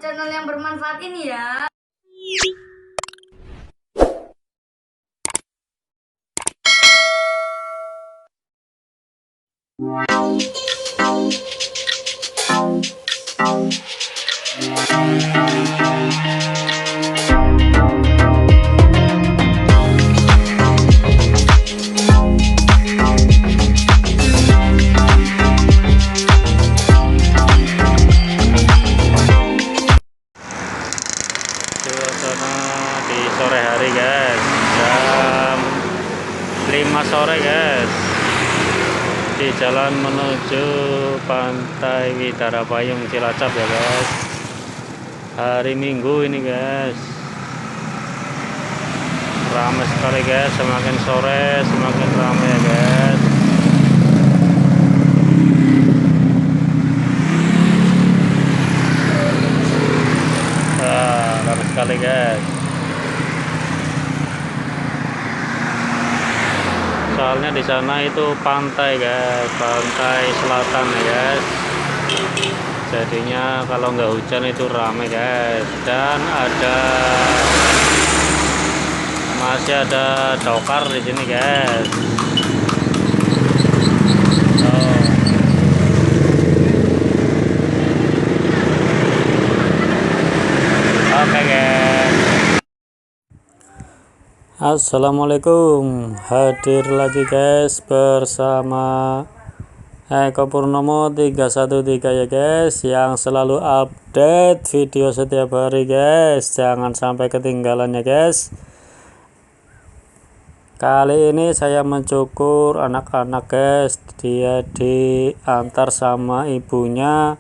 channel yang bermanfaat ini ya. Suasana di sore hari guys, jam 5 sore guys, di jalan menuju Pantai Widara Payung Cilacap ya guys. Hari Minggu ini guys, ramai sekali guys, semakin sore semakin ramai ya guys. Ramai sekali guys, soalnya di sana itu pantai guys, pantai selatan ya guys, jadinya kalau nggak hujan itu ramai guys. Dan masih ada dokar di sini guys. Oke guys, assalamualaikum, hadir lagi guys bersama Eko Purnomo 313 ya guys, yang selalu update video setiap hari guys, jangan sampai ketinggalan ya guys. Kali ini saya mencukur anak-anak guys, dia diantar sama ibunya,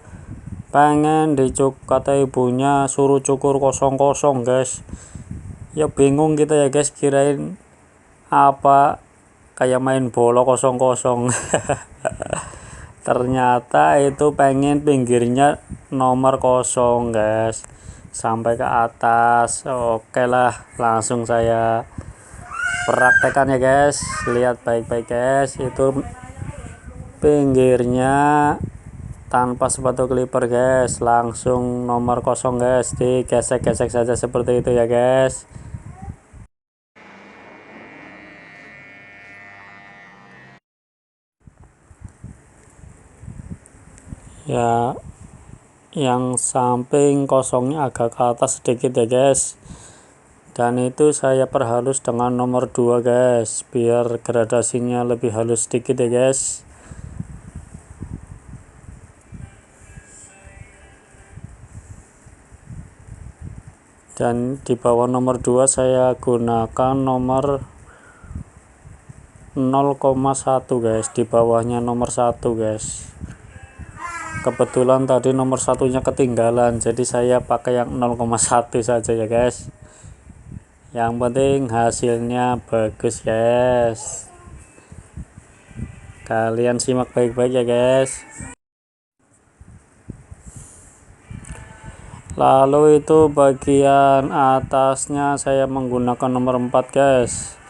pengen kata ibunya suruh cukur kosong-kosong guys. Ya bingung kita ya guys, kirain apa kayak main bola kosong-kosong. Ternyata itu pengen pinggirnya nomor kosong guys, sampai ke atas. Oke lah, langsung saya praktekkan ya guys, lihat baik-baik guys. Itu pinggirnya tanpa sepatu clipper guys, langsung nomor kosong guys, digesek-gesek saja seperti itu ya guys. Ya, yang samping kosongnya agak ke atas sedikit ya guys, dan itu saya perhalus dengan nomor 2 guys, biar gradasinya lebih halus sedikit ya guys. Dan di bawah nomor 2 saya gunakan nomor 0,1 guys, di bawahnya nomor 1 guys. Kebetulan tadi nomor satunya ketinggalan, jadi saya pakai yang 0,1 saja ya guys. Yang penting hasilnya bagus guys. Kalian simak baik-baik ya guys. Lalu itu bagian atasnya saya menggunakan nomor 4 guys.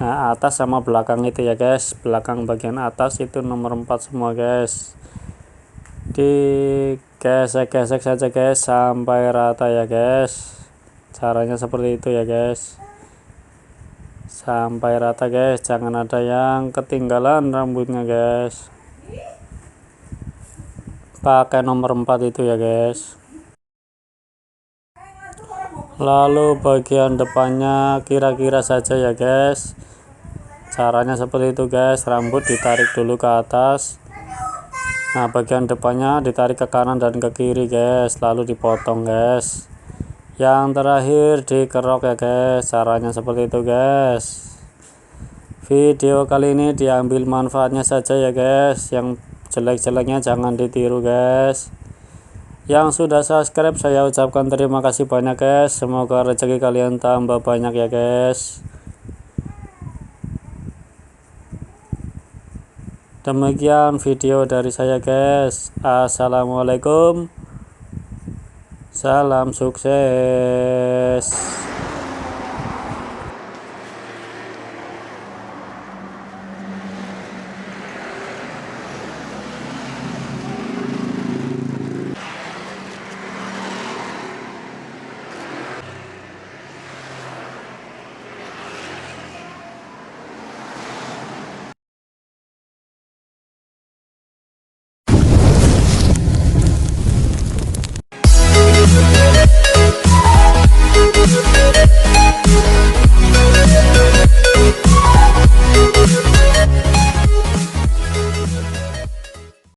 Nah, atas sama belakang itu ya guys, belakang bagian atas itu nomor 4 semua guys. Digesek-gesek saja guys sampai rata ya guys. Caranya seperti itu ya guys, sampai rata guys, jangan ada yang ketinggalan rambutnya guys. Pakai nomor 4 itu ya guys. Lalu bagian depannya kira-kira saja ya guys, caranya seperti itu guys, rambut ditarik dulu ke atas. Nah, bagian depannya ditarik ke kanan dan ke kiri guys, lalu dipotong guys. Yang terakhir dikerok ya guys, caranya seperti itu guys. Video kali ini diambil manfaatnya saja ya guys, yang jelek-jeleknya jangan ditiru guys. Yang sudah subscribe saya ucapkan terima kasih banyak guys, semoga rezeki kalian tambah banyak ya guys. Demikian video dari saya guys. Assalamualaikum, salam sukses.